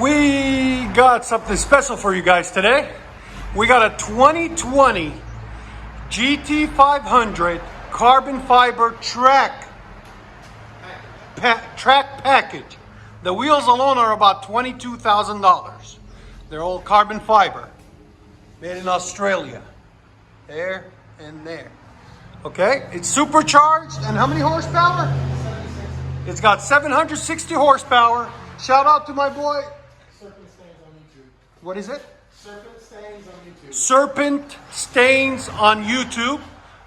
We got something special for you guys today. We got a 2020 GT500 carbon fiber track package. The wheels alone are about $22,000. They're all carbon fiber, made in Australia. There and there. Okay, it's supercharged, and how many horsepower? It's got 760 horsepower. Shout out to my boy. Serpent Stains on YouTube. What is it? Serpent Stains on YouTube. Serpent Stains on YouTube.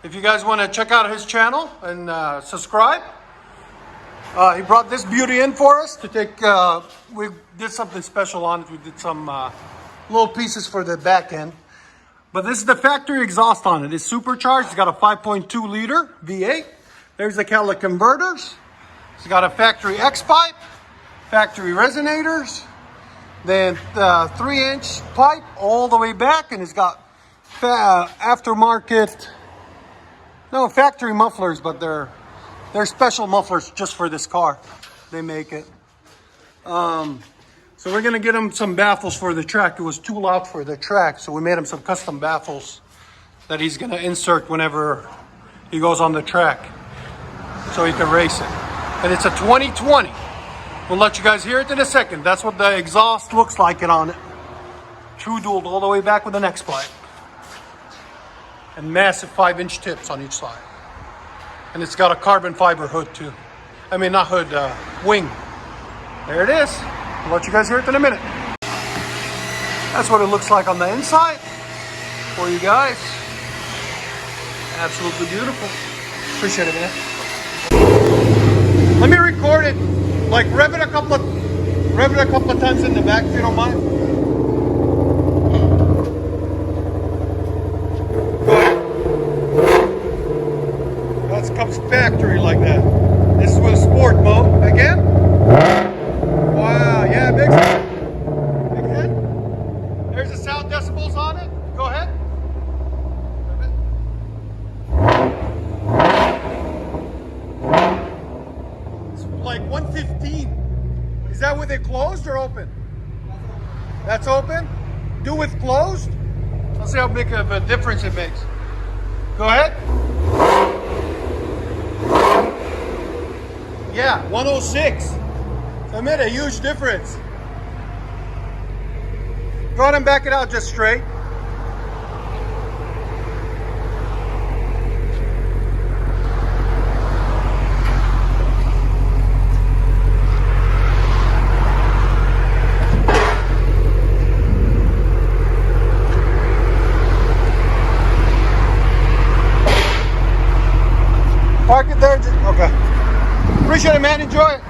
If you guys want to check out his channel and subscribe. He brought this beauty in for us to take. We did something special on it. We did some little pieces for the back end. But this is the factory exhaust on it. It's supercharged. It's got a 5.2 liter V8. There's the catalytic converters. It's got a factory X pipe, factory resonators, then 3-inch pipe all the way back, and it's got aftermarket, no, factory mufflers, but they're special mufflers just for this car. They make it. So we're gonna get him some baffles for the track. It was too loud for the track, so we made him some custom baffles that he's gonna insert whenever he goes on the track, so he can race it. And it's a 2020. We'll let you guys hear it in a second. That's what the exhaust looks like on it. True dual all the way back with an X pipe. And massive 5-inch tips on each side. And it's got a carbon fiber hood too. I mean, not hood, wing. There it is. I'll let you guys hear it in a minute. That's what it looks like on the inside for you guys. Absolutely beautiful. Appreciate it, man. Let me record it. Like rev it a couple of times in the back if you don't mind. That comes factory like that. This is with sport mode. Again? Wow, yeah, big head. There's the sound decibels on it. Go ahead. It's like 115. Is that with it closed or open? That's open? Do with closed? Let's see how big of a difference it makes. Go ahead. Yeah, 106. So it made a huge difference. Go ahead and back it out just straight. Park it there. Okay. Appreciate it, man. Enjoy it.